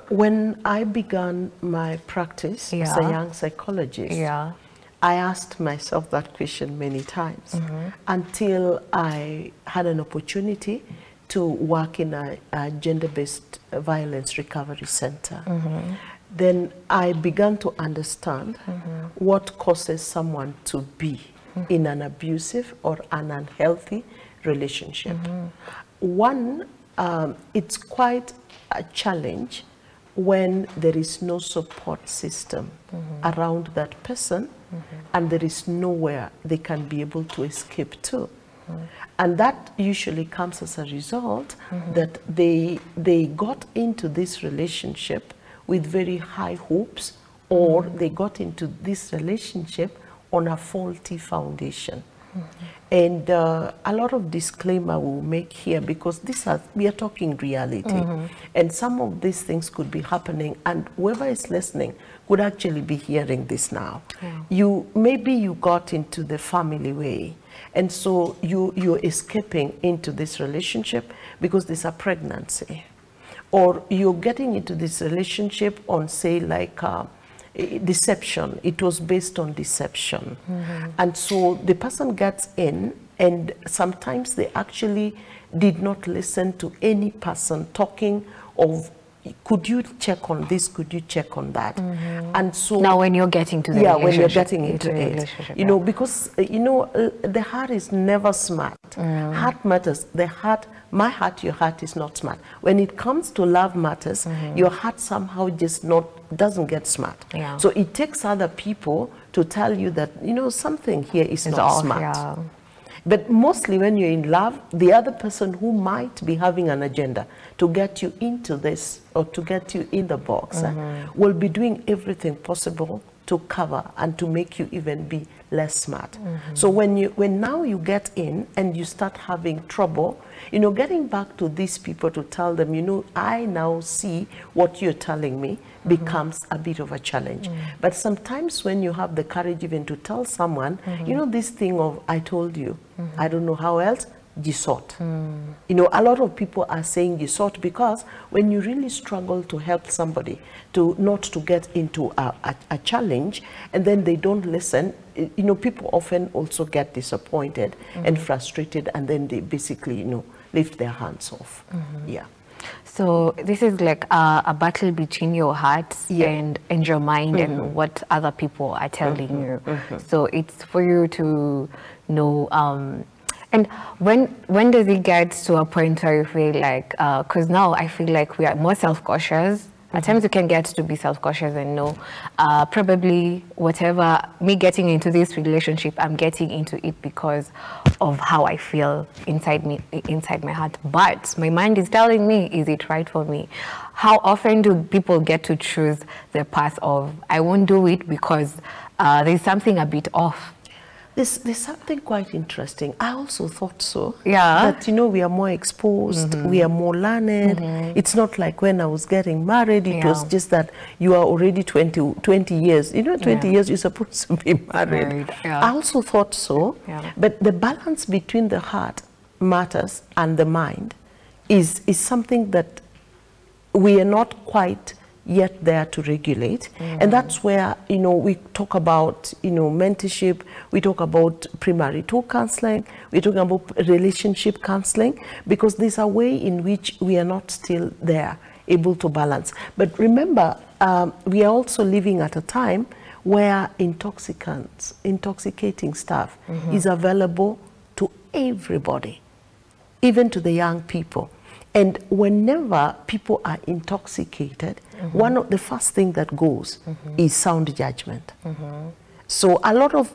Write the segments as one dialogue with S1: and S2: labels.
S1: When I began my practice as a young psychologist, I asked myself that question many times until I had an opportunity to work in a gender-based violence recovery center. Then I began to understand what causes someone to be in an abusive or an unhealthy relationship. One, it's quite a challenge when there is no support system around that person and there is nowhere they can be able to escape to. And that usually comes as a result that they got into this relationship with very high hopes, or they got into this relationship on a faulty foundation. And a lot of disclaimer we'll make here, because we are talking reality, and some of these things could be happening, and whoever is listening could actually be hearing this now. Maybe you got into the family way, and so you're escaping into this relationship because there's a pregnancy, or you're getting into this relationship on, say, like deception. It was based on deception. And so the person gets in, and sometimes they actually did not listen to any person talking of, could you check on this, could you check on that? And so
S2: now when you're getting to the relationship,
S1: when you're getting into it, you know, because the heart is never smart. Heart matters. The heart, my heart, your heart is not smart. When it comes to love matters, your heart somehow just doesn't get smart. So it takes other people to tell you that, you know, something here is not smart. But mostly when you're in love, the other person who might be having an agenda to get you into this or to get you in the box will be doing everything possible to cover and to make you even be less smart. So when now you get in and you start having trouble, you know, getting back to these people to tell them, you know, I now see what you're telling me, becomes a bit of a challenge. But sometimes when you have the courage even to tell someone, you know, this thing of, I told you, I don't know how else, you sought. You know, a lot of people are saying you sought because when you really struggle to help somebody to not to get into a challenge, and then they don't listen, you know, people often also get disappointed and frustrated, and then they basically, you know, lift their hands off.
S2: So this is like a battle between your heart and your mind and what other people are telling you. So it's for you to know. And when does it get to a point where you feel like, because now I feel like we are more self-cautious. At times you can get to be self-cautious and know probably whatever, me getting into this relationship, I'm getting into it because of how I feel inside my heart. But my mind is telling me, is it right for me? How often do people get to choose the path of, I won't do it because there's something a bit off?
S1: There's something quite interesting. I also thought so. That, you know, we are more exposed, we are more learned. It's not like when I was getting married, it was just that you are already 20 years. You know, 20 years you're supposed to be married. I also thought so. But the balance between the heart matters and the mind is something that we are not quite yet there to regulate. And that's where, you know, we talk about, you know, mentorship, we talk about premarital counseling, we're talking about relationship counseling, because there's a way in which we are not still there, able to balance. But remember, we are also living at a time where intoxicating stuff is available to everybody, even to the young people. And whenever people are intoxicated, one of the first thing that goes is sound judgment. So a lot of,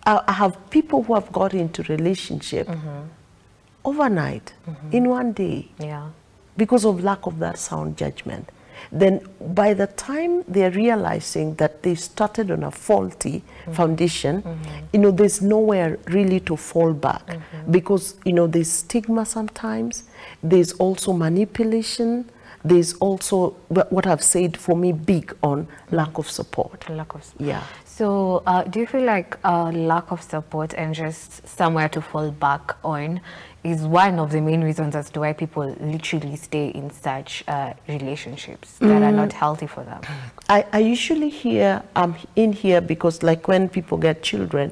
S1: I have people who have got into relationship overnight, in one day, because of lack of that sound judgment. Then by the time they're realizing that they started on a faulty foundation, you know, there's nowhere really to fall back, because, you know, there's stigma sometimes, there's also manipulation, there's also what I've said for me big on lack of support.
S2: So do you feel like lack of support and just somewhere to fall back on is one of the main reasons as to why people literally stay in such relationships that are not healthy for them?
S1: I usually hear, I'm in here because like when people get children,